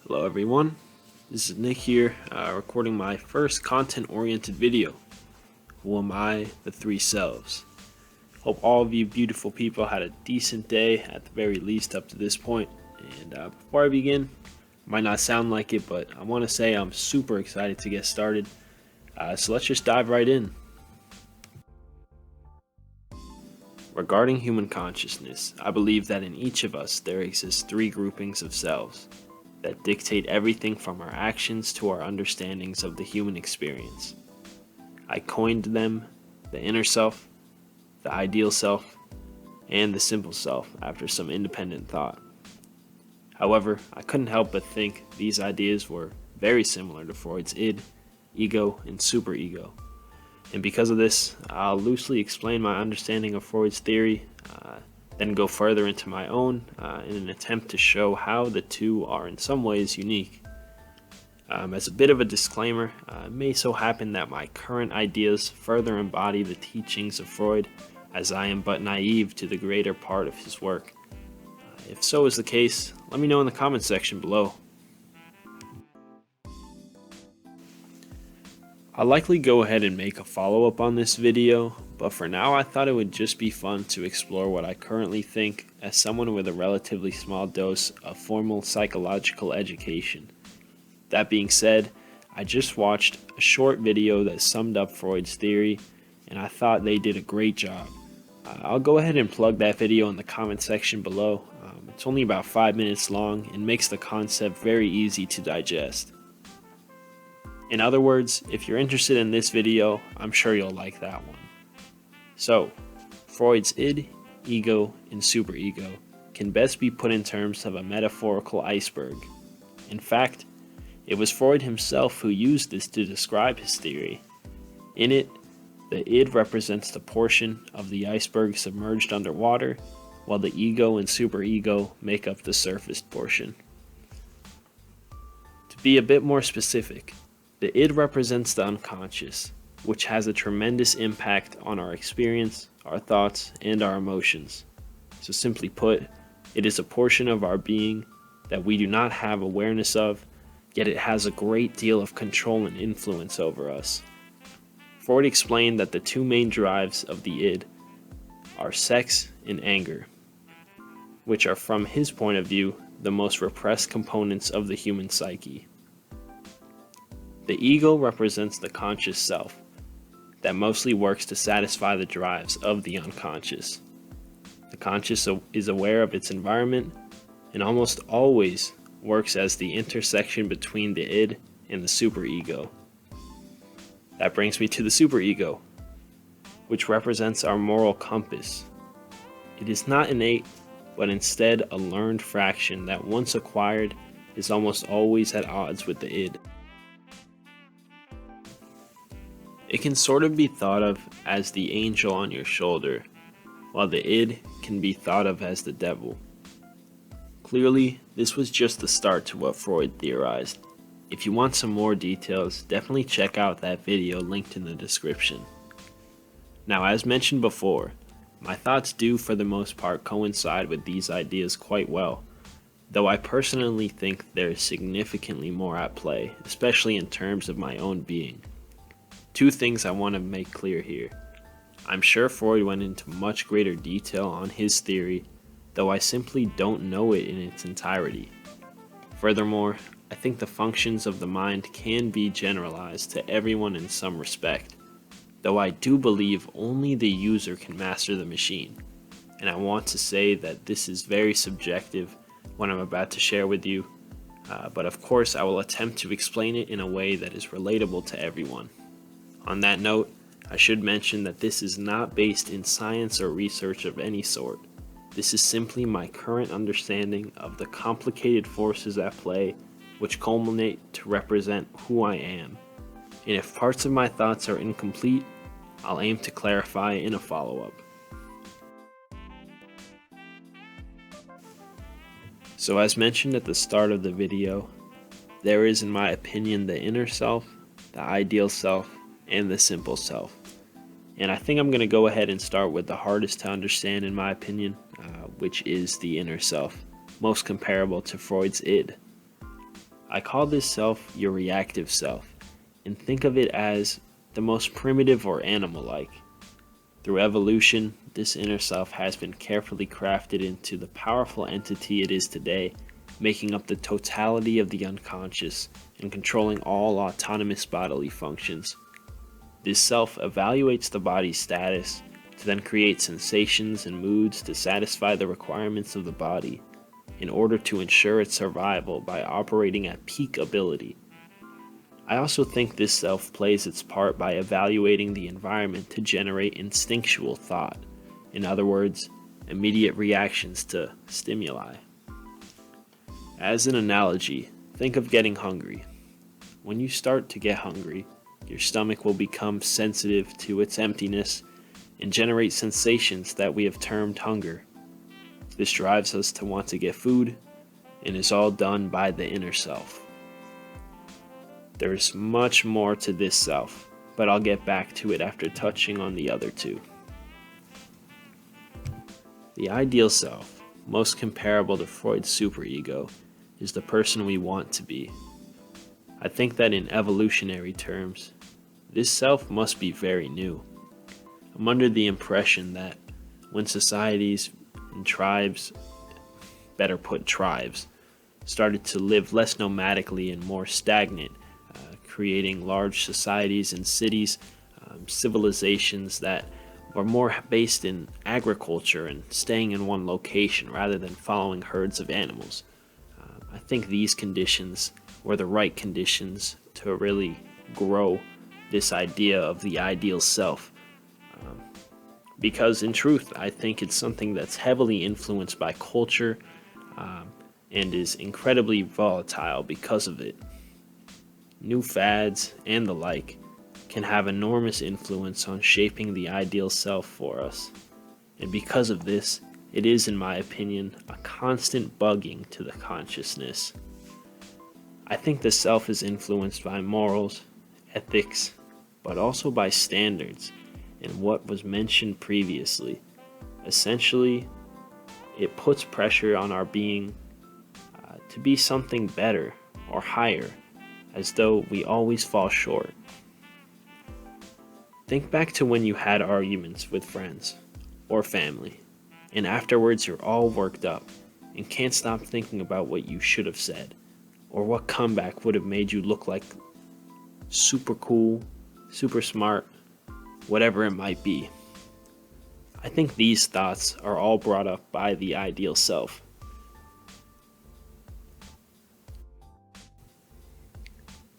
Hello everyone, this is Nick here, recording my first content-oriented video. Who am I? The Three Selves. Hope all of you beautiful people had a decent day, at the very least up to this point. And before I begin, might not sound like it, but I want to say I'm super excited to get started. So let's just dive right in. Regarding human consciousness, I believe that in each of us there exist three groupings of selves that dictate everything from our actions to our understandings of the human experience. I coined them the inner self, the ideal self, and the simple self after some independent thought. However, I couldn't help but think these ideas were very similar to Freud's id, ego, and superego. And because of this, I'll loosely explain my understanding of Freud's theory, then go further into my own in an attempt to show how the two are in some ways unique. As a bit of a disclaimer, it may so happen that my current ideas further embody the teachings of Freud, as I am but naive to the greater part of his work. If so is the case, let me know in the comments section below. I'll likely go ahead and make a follow-up on this video, but for now I thought it would just be fun to explore what I currently think as someone with a relatively small dose of formal psychological education. That being said, I just watched a short video that summed up Freud's theory, and I thought they did a great job. I'll go ahead and plug that video in the comment section below. It's only about 5 minutes long and makes the concept very easy to digest. In other words, if you're interested in this video, I'm sure you'll like that one. So, Freud's id, ego, and superego can best be put in terms of a metaphorical iceberg. In fact, it was Freud himself who used this to describe his theory. In it, the id represents the portion of the iceberg submerged underwater, while the ego and superego make up the surface portion. To be a bit more specific, the id represents the unconscious, which has a tremendous impact on our experience, our thoughts, and our emotions. So simply put, it is a portion of our being that we do not have awareness of, yet it has a great deal of control and influence over us. Freud explained that the two main drives of the id are sex and anger, which are from his point of view the most repressed components of the human psyche. The ego represents the conscious self that mostly works to satisfy the drives of the unconscious. The conscious is aware of its environment and almost always works as the intersection between the id and the superego. That brings me to the superego, which represents our moral compass. It is not innate, but instead a learned fraction that once acquired is almost always at odds with the id. It can sort of be thought of as the angel on your shoulder, while the id can be thought of as the devil. Clearly, this was just the start to what Freud theorized. If you want some more details, definitely check out that video linked in the description. Now, as mentioned before, my thoughts do for the most part coincide with these ideas quite well, though I personally think there is significantly more at play, especially in terms of my own being. Two things I want to make clear here. I'm sure Freud went into much greater detail on his theory, though I simply don't know it in its entirety. Furthermore, I think the functions of the mind can be generalized to everyone in some respect, though I do believe only the user can master the machine, and I want to say that this is very subjective what I'm about to share with you, but of course I will attempt to explain it in a way that is relatable to everyone. On that note, I should mention that this is not based in science or research of any sort. This is simply my current understanding of the complicated forces at play which culminate to represent who I am. And if parts of my thoughts are incomplete, I'll aim to clarify in a follow-up. So as mentioned at the start of the video, there is in my opinion the inner self, the ideal self, and the simple self. And I think I'm going to go ahead and start with the hardest to understand in my opinion, which is the inner self, most comparable to Freud's id. I call this self your reactive self, and think of it as the most primitive or animal-like. Through evolution, this inner self has been carefully crafted into the powerful entity it is today, making up the totality of the unconscious and controlling all autonomous bodily functions. This self evaluates the body's status to then create sensations and moods to satisfy the requirements of the body in order to ensure its survival by operating at peak ability. I also think this self plays its part by evaluating the environment to generate instinctual thought, in other words, immediate reactions to stimuli. As an analogy, think of getting hungry. When you start to get hungry, your stomach will become sensitive to its emptiness and generate sensations that we have termed hunger. This drives us to want to get food and is all done by the inner self. There's much more to this self, but I'll get back to it after touching on the other two. The ideal self, most comparable to Freud's superego, is the person we want to be. I think that in evolutionary terms, this self must be very new. I'm under the impression that when societies and tribes, better put tribes, started to live less nomadically and more stagnant, creating large societies and cities, civilizations that were more based in agriculture and staying in one location rather than following herds of animals. I think these conditions were the right conditions to really grow this idea of the ideal self. Because in truth, I think it's something that's heavily influenced by culture and is incredibly volatile because of it. New fads and the like can have enormous influence on shaping the ideal self for us. And because of this, it is, in my opinion, a constant bugging to the consciousness. I think the self is influenced by morals, ethics, but also by standards and what was mentioned previously. Essentially, it puts pressure on our being to be something better or higher, as though we always fall short. Think back to when you had arguments with friends or family, and afterwards you're all worked up and can't stop thinking about what you should have said, or what comeback would have made you look like super cool, super smart, whatever it might be. I think these thoughts are all brought up by the ideal self.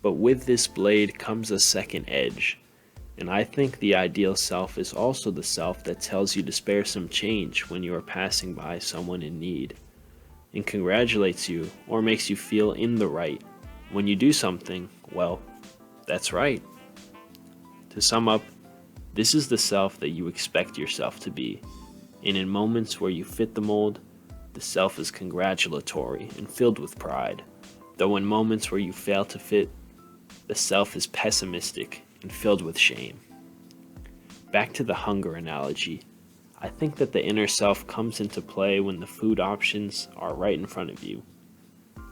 But with this blade comes a second edge, and I think the ideal self is also the self that tells you to spare some change when you are passing by someone in need, and congratulates you or makes you feel in the right when you do something, well, that's right. To sum up, this is the self that you expect yourself to be, and in moments where you fit the mold, the self is congratulatory and filled with pride, though in moments where you fail to fit, the self is pessimistic and filled with shame. Back to the hunger analogy, I think that the inner self comes into play when the food options are right in front of you.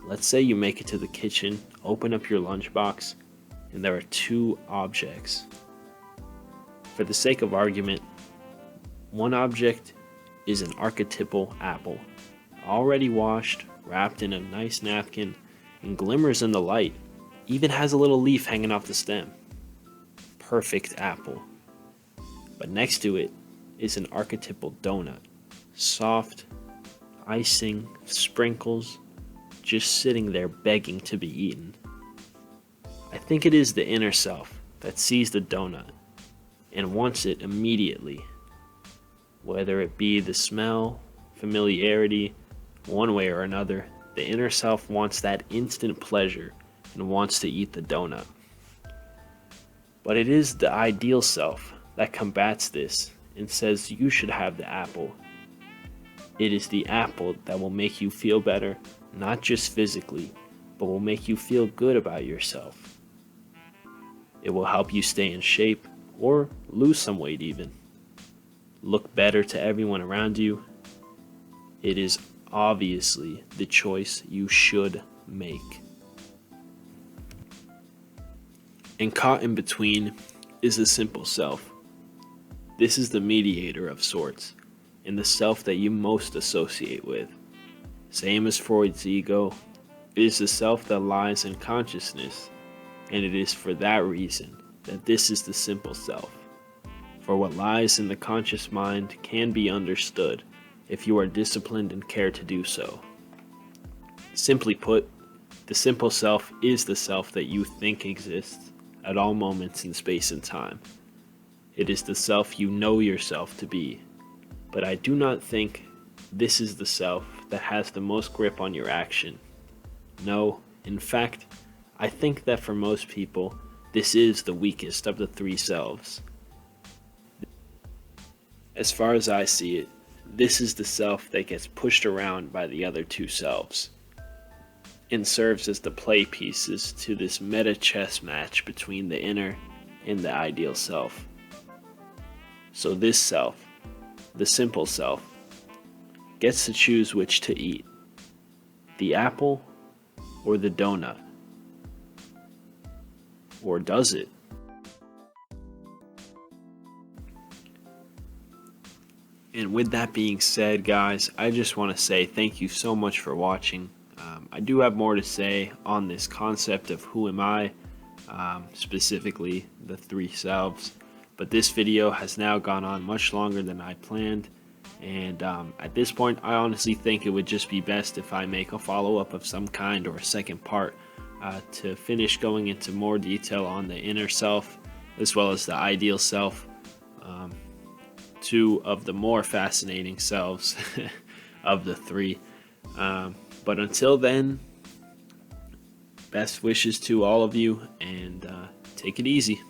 Let's say you make it to the kitchen, open up your lunchbox, and there are two objects. For the sake of argument, one object is an archetypal apple, already washed, wrapped in a nice napkin, and glimmers in the light, even has a little leaf hanging off the stem. Perfect apple. But next to it is an archetypal donut, soft, icing, sprinkles, just sitting there begging to be eaten. I think it is the inner self that sees the donut and wants it immediately, whether it be the smell, familiarity, one way or another. The inner self wants that instant pleasure and wants to eat the donut. But it is the ideal self that combats this and says you should have the apple. It is the apple that will make you feel better, not just physically, but will make you feel good about yourself. It will help you stay in shape or lose some weight even. Look better to everyone around you. It is obviously the choice you should make. And caught in between is the simple self. This is the mediator of sorts, and the self that you most associate with. Same as Freud's ego, it is the self that lies in consciousness, and it is for that reason that this is the simple self. For what lies in the conscious mind can be understood if you are disciplined and care to do so. Simply put, the simple self is the self that you think exists at all moments in space and time. It is the self you know yourself to be, but I do not think this is the self that has the most grip on your action. No, in fact, I think that for most people, this is the weakest of the three selves. As far as I see it, this is the self that gets pushed around by the other two selves, and serves as the play pieces to this meta chess match between the inner and the ideal self. So this self, the simple self, gets to choose which to eat, the apple or the donut. Or does it? And with that being said, guys, I just want to say thank you so much for watching. I do have more to say on this concept of who am I, specifically the three selves. But this video has now gone on much longer than I planned. And at this point, I honestly think it would just be best if I make a follow-up of some kind or a second part to finish going into more detail on the inner self as well as the ideal self, two of the more fascinating selves of the three. But until then, best wishes to all of you, and take it easy.